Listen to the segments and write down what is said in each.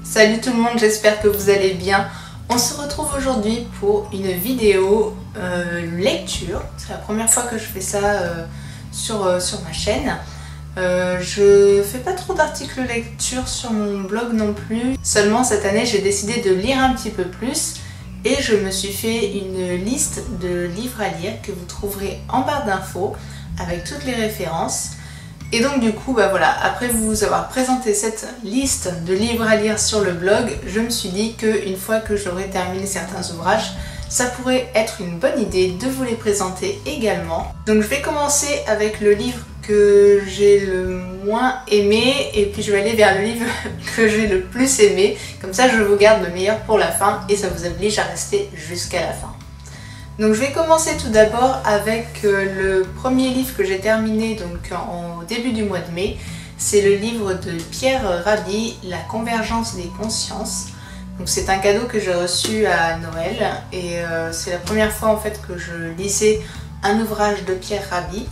Salut tout le monde, j'espère que vous allez bien. On se retrouve aujourd'hui pour une vidéo lecture. C'est la première fois que je fais ça sur ma chaîne. Je fais pas trop d'articles lecture sur mon blog non plus. Seulement cette année j'ai décidé de lire un petit peu plus et je me suis fait une liste de livres à lire que vous trouverez en barre d'infos avec toutes les références. Et donc du coup, voilà, après vous avoir présenté cette liste de livres à lire sur le blog, je me suis dit qu'une fois que j'aurai terminé certains ouvrages, ça pourrait être une bonne idée de vous les présenter également. Donc je vais commencer avec le livre que j'ai le moins aimé et puis je vais aller vers le livre que j'ai le plus aimé. Comme ça je vous garde le meilleur pour la fin et ça vous oblige à rester jusqu'à la fin. Donc je vais commencer tout d'abord avec le premier livre que j'ai terminé donc au début du mois de mai. C'est le livre de Pierre Rabhi, La convergence des consciences. Donc c'est un cadeau que j'ai reçu à Noël et c'est la première fois en fait que je lisais un ouvrage de Pierre Rabhi.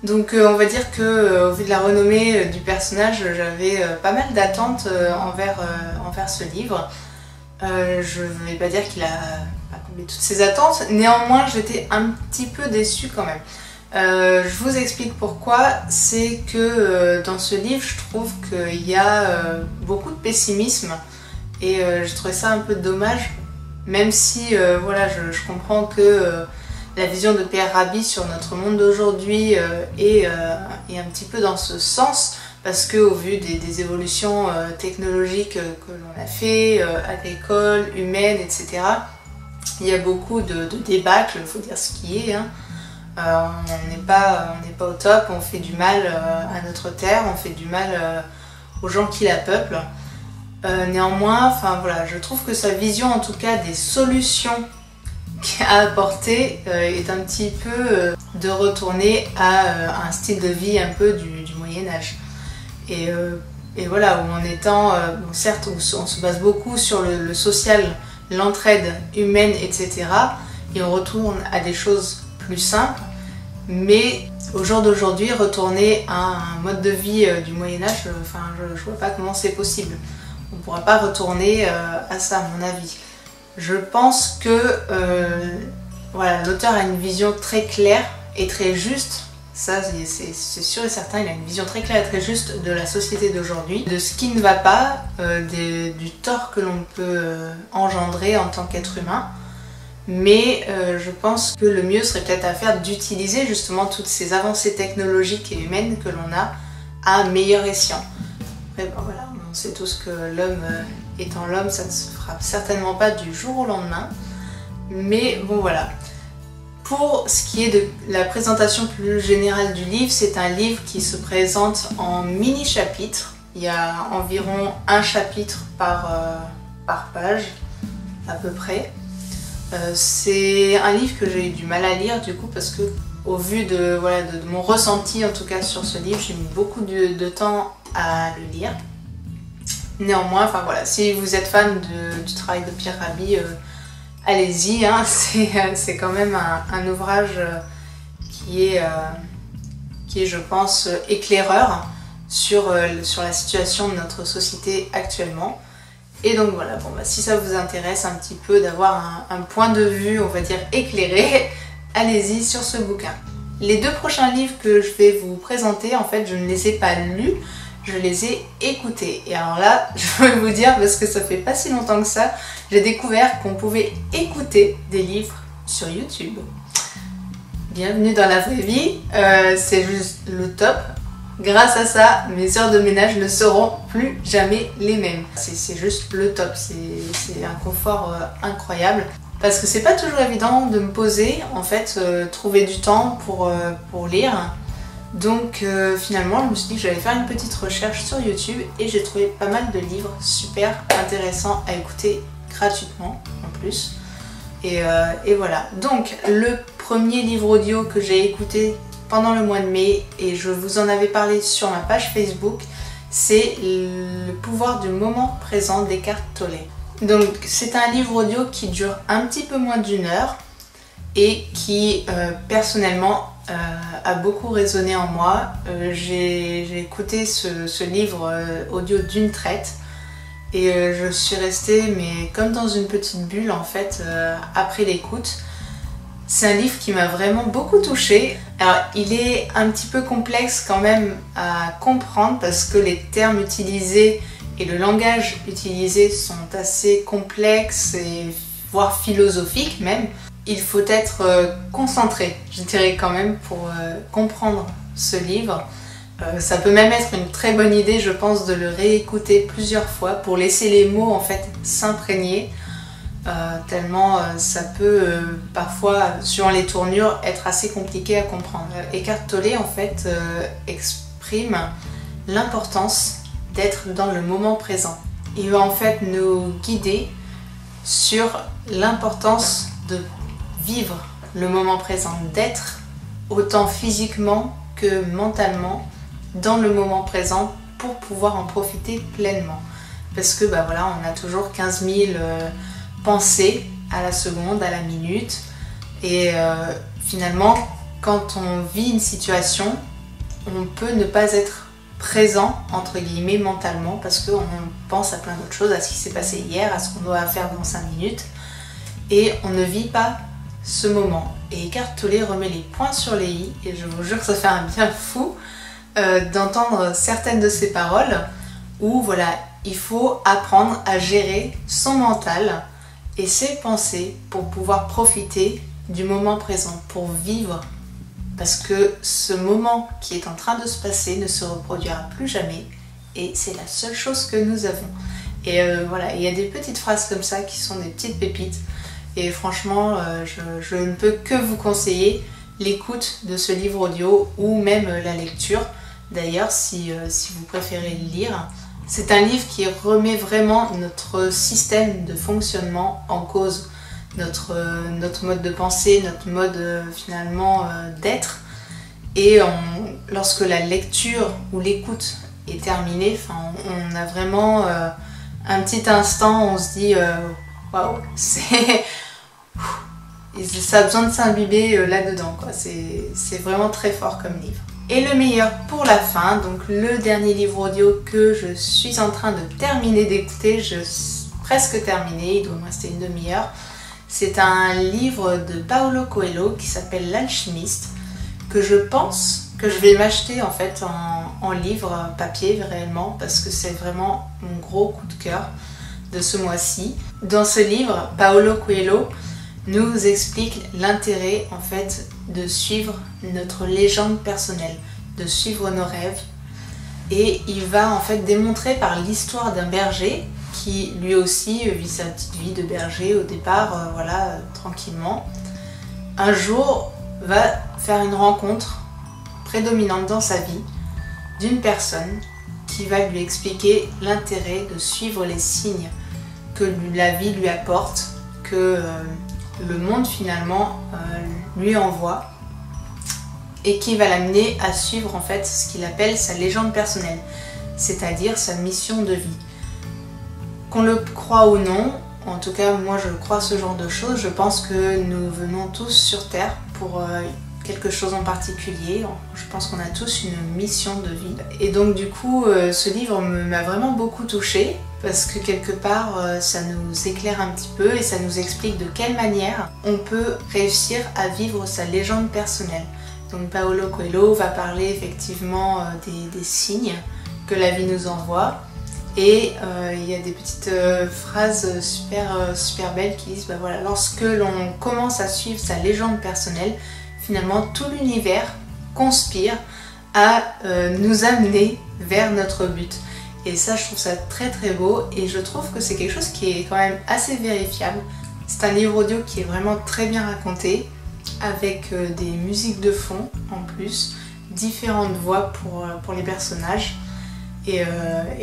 Donc on va dire que au vu de la renommée du personnage, j'avais pas mal d'attentes envers ce livre. Je ne vais pas dire qu'il a comblé toutes ses attentes, néanmoins j'étais un petit peu déçue quand même. Je vous explique pourquoi. C'est que dans ce livre je trouve qu'il y a beaucoup de pessimisme et je trouvais ça un peu dommage, même si voilà, je comprends que la vision de Pierre Rabhi sur notre monde d'aujourd'hui est un petit peu dans ce sens. Parce qu'au vu des évolutions technologiques que l'on a fait, agricoles, humaines, etc., il y a beaucoup de débâcles, il faut dire ce qui est. On n'est pas au top, on fait du mal à notre terre, on fait du mal aux gens qui la peuplent. Néanmoins, voilà, je trouve que sa vision, en tout cas des solutions qu'il a apportées, est un petit peu de retourner à un style de vie un peu du Moyen-Âge. Et voilà, où en étant, bon, certes on se base beaucoup sur le social, l'entraide humaine, etc. Et on retourne à des choses plus simples, mais au jour d'aujourd'hui, retourner à un mode de vie du Moyen-Âge, je vois pas comment c'est possible. On ne pourra pas retourner à ça à mon avis. Je pense que voilà, l'auteur a une vision très claire et très juste. Ça c'est sûr et certain, il a une vision très claire et très juste de la société d'aujourd'hui, de ce qui ne va pas, du tort que l'on peut engendrer en tant qu'être humain. Mais je pense que le mieux serait peut-être à faire d'utiliser justement toutes ces avancées technologiques et humaines que l'on a à meilleur escient. Après, voilà, on sait tous que l'homme étant l'homme, ça ne se fera certainement pas du jour au lendemain. Mais bon voilà. Pour ce qui est de la présentation plus générale du livre, c'est un livre qui se présente en mini-chapitres. Il y a environ un chapitre par page, à peu près. C'est un livre que j'ai eu du mal à lire du coup parce que au vu de mon ressenti en tout cas sur ce livre, j'ai mis beaucoup de temps à le lire. Néanmoins, voilà, si vous êtes fan du travail de Pierre Rabhi, allez-y, c'est quand même un ouvrage qui est, je pense, éclaireur sur la situation de notre société actuellement. Et donc voilà, si ça vous intéresse un petit peu d'avoir un point de vue, on va dire, éclairé, allez-y sur ce bouquin. Les deux prochains livres que je vais vous présenter, en fait, je ne les ai pas lus, je les ai écoutés. Et alors là, je vais vous dire, parce que ça fait pas si longtemps que ça, j'ai découvert qu'on pouvait écouter des livres sur YouTube. Bienvenue dans la vraie vie, c'est juste le top. Grâce à ça, mes heures de ménage ne seront plus jamais les mêmes. C'est juste le top, c'est un confort incroyable. Parce que c'est pas toujours évident de me poser, en fait, trouver du temps pour lire. Donc finalement, je me suis dit que j'allais faire une petite recherche sur YouTube et j'ai trouvé pas mal de livres super intéressants à écouter gratuitement en plus. Et voilà. Donc le premier livre audio que j'ai écouté pendant le mois de mai, et je vous en avais parlé sur ma page Facebook, c'est Le pouvoir du moment présent d'Eckhart Tolle. Donc c'est un livre audio qui dure un petit peu moins d'1 heure et qui personnellement a beaucoup résonné en moi. J'ai écouté ce livre audio d'une traite Et je suis restée mais comme dans une petite bulle en fait après l'écoute. C'est un livre qui m'a vraiment beaucoup touchée. Alors il est un petit peu complexe quand même à comprendre parce que les termes utilisés et le langage utilisé sont assez complexes et voire philosophiques même. Il faut être concentré, je dirais quand même, pour comprendre ce livre. Ça peut même être une très bonne idée, je pense, de le réécouter plusieurs fois pour laisser les mots en fait s'imprégner. Tellement ça peut parfois, suivant les tournures, être assez compliqué à comprendre. Eckhart Tolle en fait exprime l'importance d'être dans le moment présent. Il va en fait nous guider sur l'importance de vivre le moment présent, d'être autant physiquement que mentalement dans le moment présent pour pouvoir en profiter pleinement. Parce que bah voilà, on a toujours 15 000 pensées à la seconde, à la minute. Et finalement, quand on vit une situation, on peut ne pas être présent, entre guillemets, mentalement, parce qu'on pense à plein d'autres choses, à ce qui s'est passé hier, à ce qu'on doit faire dans 5 minutes. Et on ne vit pas ce moment. Et Eckhart Tolle remet les points sur les i, et je vous jure que ça fait un bien fou d'entendre certaines de ces paroles, où voilà, il faut apprendre à gérer son mental et ses pensées pour pouvoir profiter du moment présent, pour vivre, parce que ce moment qui est en train de se passer ne se reproduira plus jamais et c'est la seule chose que nous avons. Et voilà, il y a des petites phrases comme ça qui sont des petites pépites et franchement je ne peux que vous conseiller l'écoute de ce livre audio ou même la lecture d'ailleurs si vous préférez le lire. C'est un livre qui remet vraiment notre système de fonctionnement en cause, notre mode de pensée, notre mode finalement d'être. Et lorsque la lecture ou l'écoute est terminée, on a vraiment un petit instant où on se dit waouh, ça a besoin de s'imbiber là-dedans, quoi. C'est vraiment très fort comme livre. Et le meilleur pour la fin, donc le dernier livre audio que je suis en train de terminer d'écouter, presque terminé, il doit me rester une demi-heure. C'est un livre de Paulo Coelho qui s'appelle L'Alchimiste, que je pense que je vais m'acheter en fait en livre papier réellement, parce que c'est vraiment mon gros coup de cœur de ce mois-ci. Dans ce livre, Paulo Coelho nous explique l'intérêt en fait de suivre notre légende personnelle, de suivre nos rêves, et il va en fait démontrer par l'histoire d'un berger qui lui aussi vit sa petite vie de berger au départ, voilà, tranquillement. Un jour va faire une rencontre prédominante dans sa vie d'une personne qui va lui expliquer l'intérêt de suivre les signes que la vie lui apporte, que le monde finalement lui envoie, et qui va l'amener à suivre en fait ce qu'il appelle sa légende personnelle, c'est-à-dire sa mission de vie. Qu'on le croit ou non, en tout cas moi je crois ce genre de choses, je pense que nous venons tous sur Terre pour quelque chose en particulier, je pense qu'on a tous une mission de vie. Et donc du coup ce livre m'a vraiment beaucoup touchée, parce que quelque part ça nous éclaire un petit peu et ça nous explique de quelle manière on peut réussir à vivre sa légende personnelle. Donc Paulo Coelho va parler effectivement des signes que la vie nous envoie, et il y a des petites phrases super belles qui disent bah voilà, lorsque l'on commence à suivre sa légende personnelle, finalement tout l'univers conspire à nous amener vers notre but. Et ça, je trouve ça très beau, et je trouve que c'est quelque chose qui est quand même assez vérifiable. C'est un livre audio qui est vraiment très bien raconté, avec des musiques de fond en plus, différentes voix pour les personnages, et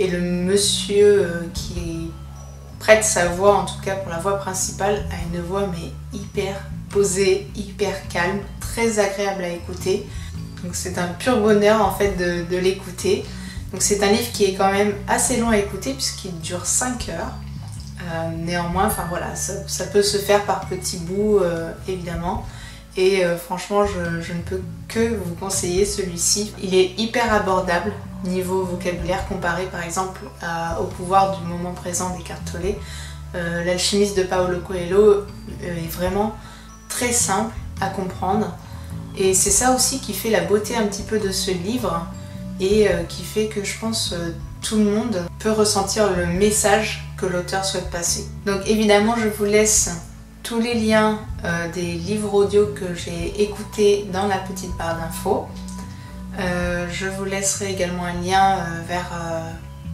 le monsieur qui prête sa voix, en tout cas pour la voix principale, a une voix mais hyper posée, hyper calme, très agréable à écouter. Donc c'est un pur bonheur en fait de l'écouter. Donc c'est un livre qui est quand même assez long à écouter puisqu'il dure 5 heures. Néanmoins, enfin voilà, ça peut se faire par petits bouts évidemment. Et franchement, je ne peux que vous conseiller celui-ci. Il est hyper abordable niveau vocabulaire comparé par exemple au pouvoir du moment présent d'Eckhart Tolle. L'alchimiste de Paulo Coelho est vraiment très simple à comprendre et c'est ça aussi qui fait la beauté un petit peu de ce livre et qui fait que je pense tout le monde peut ressentir le message que l'auteur souhaite passer. Donc évidemment je vous laisse tous les liens des livres audio que j'ai écoutés dans la petite barre d'infos. Je vous laisserai également un lien vers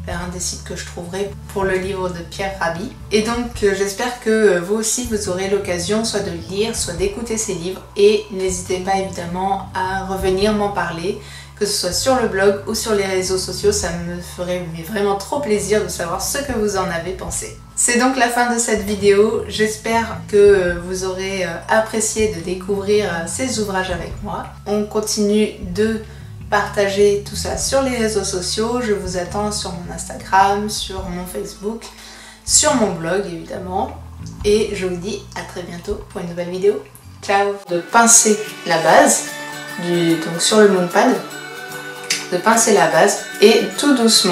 un des sites que je trouverai pour le livre de Pierre Rabhi. Et donc j'espère que vous aussi vous aurez l'occasion soit de lire, soit d'écouter ces livres et n'hésitez pas évidemment à revenir m'en parler, que ce soit sur le blog ou sur les réseaux sociaux, ça me ferait vraiment trop plaisir de savoir ce que vous en avez pensé. C'est donc la fin de cette vidéo, j'espère que vous aurez apprécié de découvrir ces ouvrages avec moi. On continue de partager tout ça sur les réseaux sociaux, je vous attends sur mon Instagram, sur mon Facebook, sur mon blog évidemment. Et je vous dis à très bientôt pour une nouvelle vidéo. Ciao! De pincer la base, donc sur le moonpad, de pincer la base et tout doucement